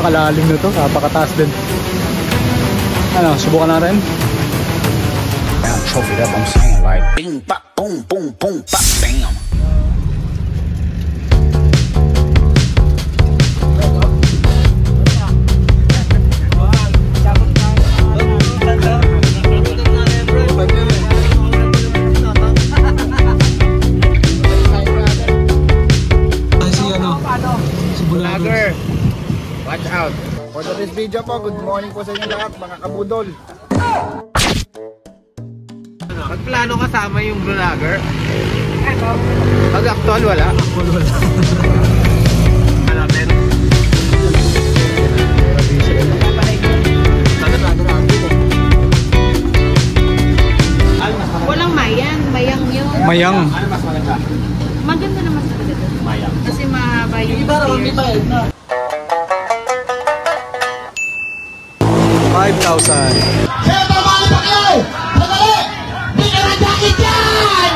napakalalim na to, napakataas din. Ano, subukan na rin. Trophy, that's what I'm saying, like bing, bop, boom, boom, boom, bop, bam. Watch out. For this video po, good morning po sa inyo lahat mga kabudol. Magplano kasama yung vlogger? Pag actual wala? Actual wala. Malapit. Walang mayang, mayang yun. Mayang. Maganda naman sa dito. Mayang. Kasi mahaba yung stairs. 5,000. Siyempre mga pakyaw! Sandali! Di ka ng jacket yan!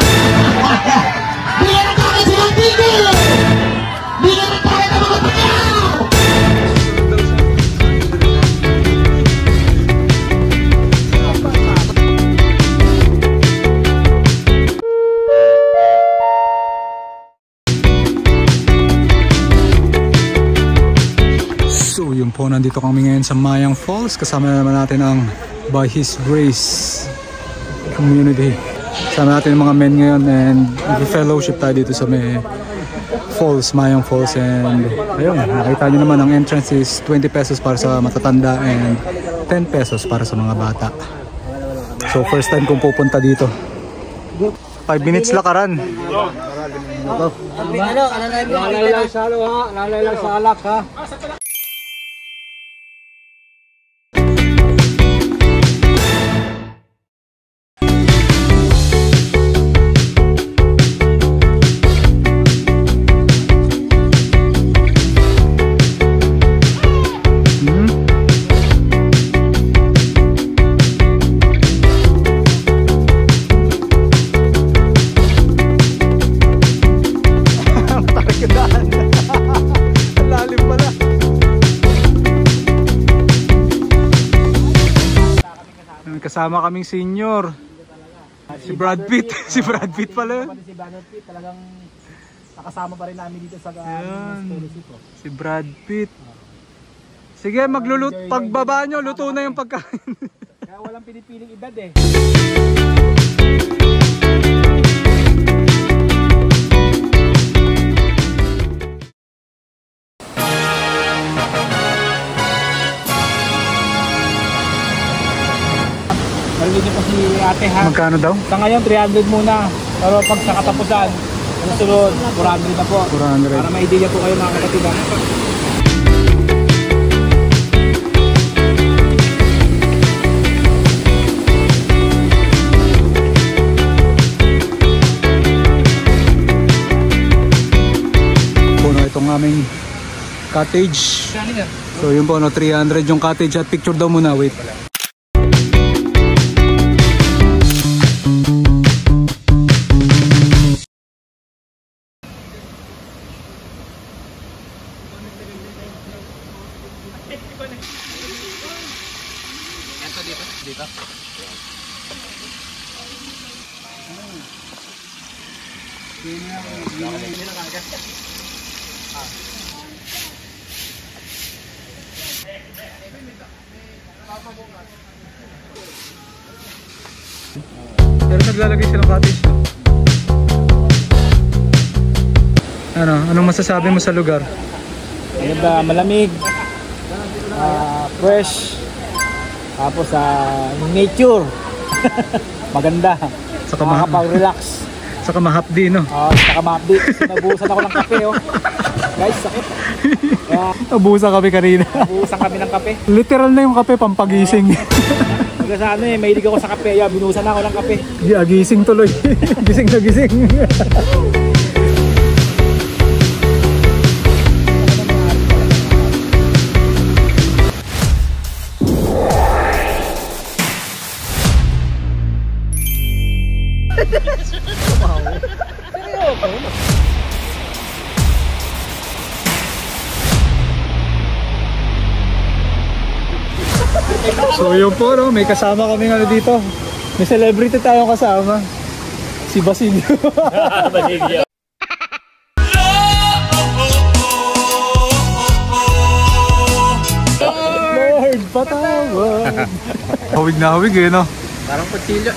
Di ka ng jacket silang tigil! Di ka ng jacket ang mga pakyaw! So yun po, nandito kami ngayon sa Mayang Falls. Kasama naman natin ang By His Grace community. Kasama natin yung mga men ngayon and fellowship tayo dito sa may falls, Mayang Falls. And ayun, nakita nyo naman ang entrance is 20 pesos para sa matatanda and 10 pesos para sa mga bata. So first time kong pupunta dito. 5 minutes lakaran. Lalay lang sa alo ha, lalay lang sa alak ha. Kasama kaming senior. Si Brad Pitt. Si Brad Pitt pala. Si Brad Pitt talagang nakasama pa rin namin dito sa fellowship. Si Brad Pitt. Sige, pagbaba nyo, luto na yung pagkain. Kaya walang pinipiling edad eh. Marinig niyo po si ate ha. Magkano daw? Sa ngayon 300 muna. Pero pag sa katapusan, sunod 400 na po. 400. Para may idea po kayo mga kapatid. Puno itong aming cottage. So yun po, 300 yung cottage at picture daw muna. Wait. Dito. Pero naglalagay siya ng cottage, no? Anong masasabi mo sa lugar? Maganda, malamig, fresh, tapos nature. Maganda. Saka makakapag-relax. Saka mahapdi, no? Saka mahapdi. Nabuhusan ako ng kape, oh. Guys, sakit. Nabuhusan kami kanina. Nabuhusan kami ng kape. Literal na yung kape, pampagising. Kasi mahilig ako sa kape. Binuhusan ako ng kape. Gising tuloy. Gising na gising. So yun po, no? May kasama kami ano dito. May celebrity tayong kasama. Si Basilio. Lord, patawad. Hawig na hawig eh, no? Parang patsilyo.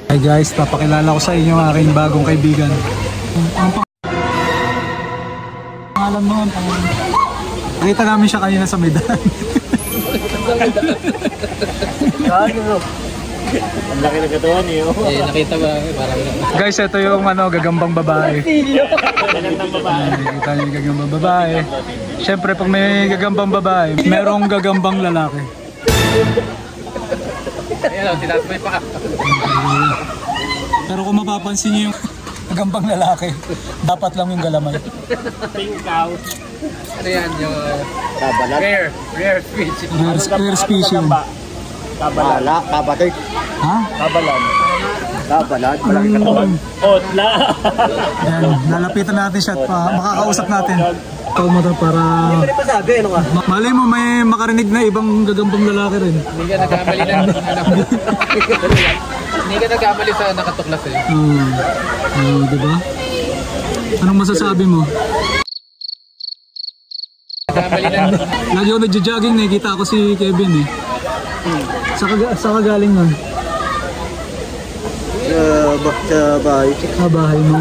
Hi guys, papakilala ko sa inyo ang aking bagong kaibigan. Ang pangalan mo, nakita namin siya kanina sa Medan. Ang laki ng katawan niyo. Eh, nakita ba? Parang Guys, ito yung gagambang babae. Nakita niyo yung gagambang babae. Siyempre, pag may gagambang babae, merong gagambang lalaki. Ayan, tinaas mo yung paa. Pero kung mapapansin niyo yung gagambang lalaki, dapat lang yung galamay. Pink cow. Ano yan? Yung Kabalat. rare species. Rare species. Kabalala. Kabatik. Ha? Kabalan. Kabalan. Malaking katawan. Otla. Yan, lalapitan natin siya at makakausap natin. Ikaw mo to para... Hindi pa sabi, ano ka? Malay mo may makarinig na ibang gagambang lalaki rin. Hindi ka nagkamali ng anak mo. Hindi ka nagkamali sa nakatuklas eh. Diba? Anong masasabi mo? Nagkamali ng... Lagi ako nagja-jogging, nakikita ako si Kevin eh. Sa kagaling nun? Sa bahay. Sa bahay mo.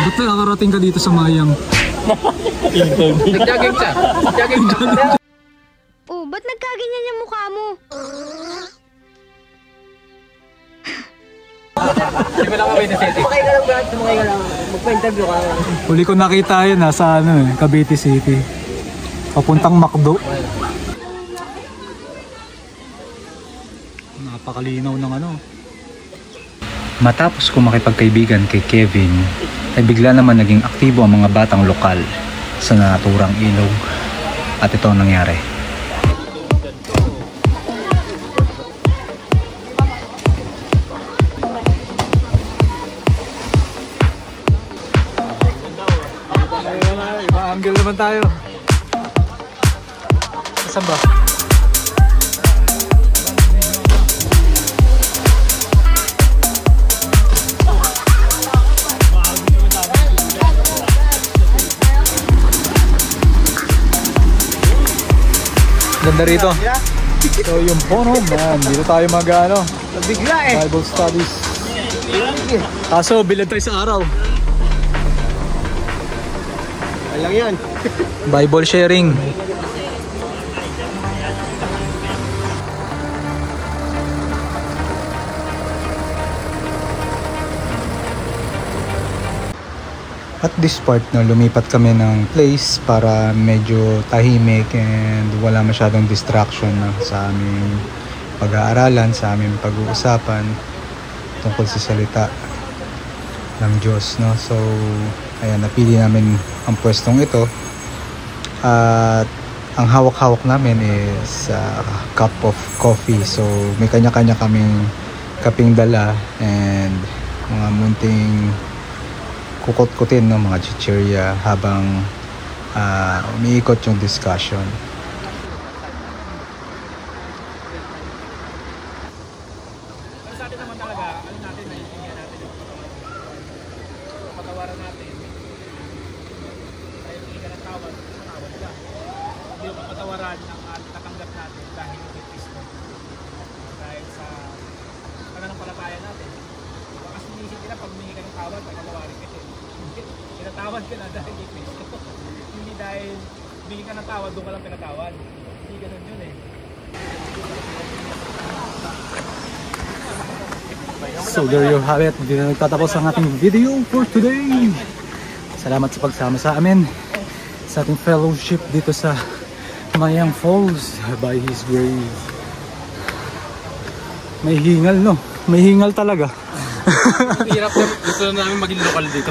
Ba't nakakarating ka dito sa Mayang? Nag-jogging siya. Nag-jogging siya. Oh, ba't nagkaganyan yung mukha mo? Hindi mo lang kami na-setting. Sumakay ka lang ba? Sumakay ka lang. Magpa-interview ka. Huli ko nakita yun nasa Cavite City. Papuntang Macdo. Napakalinaw ng Matapos ko makipagkaibigan kay Kevin, ay bigla naman naging aktibo ang mga batang lokal sa naturang ilog. At ito ang nangyari. Iba angle naman tayo. Saan ba? Ganda rito. So yung Bono man, dito tayo Bigla eh. Bible studies. Kaso bilad tayo sa araw. Alang yan. Bible sharing. At this part, lumipat kami ng place para medyo tahimik and wala masyadong distraction sa aming pag-aaralan, sa aming pag-uusapan tungkol sa salita ng Diyos. No? So, ayan, napili namin ang pwestong ito. At ang hawak-hawak namin is a cup of coffee. So, may kanya-kanya kaming kaping dala and mga munting kukot-kutin ng mga chichirya habang umiikot yung discussion. pagkatawaran natin, tayo hindi ka ng tawad, matawad ka. Hindi mo pagkatawaran ng natanggap natin dahil hindi Kristo. Dahil sa pananampalataya natin. Baka sinisip nila pag humingi ka ng tawad, pagkatawarin ka siya. Pinatawad ka na dahil hindi Kristo. Hindi dahil humingi ka ng tawad, doon ka lang pinatawad. Hindi ganun yun eh. So there you have it. Hindi na nagtatapos ang ating video for today. Salamat sa pagsama sa amin sa ating fellowship dito sa Mayang Falls by His Grace. May hingal, no? May hingal talaga. Hirap na. Gusto na namin maging lokal dito.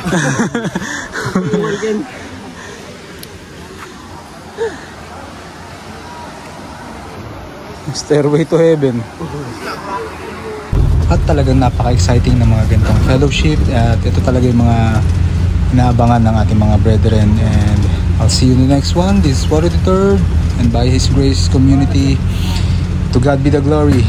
Stairway to Heaven. At talagang napaka-exciting na mga ganitong fellowship. At ito talaga yung mga inaabangan ng ating mga brethren. And I'll see you in the next one. This is 43rd and by His Grace community. To God be the glory.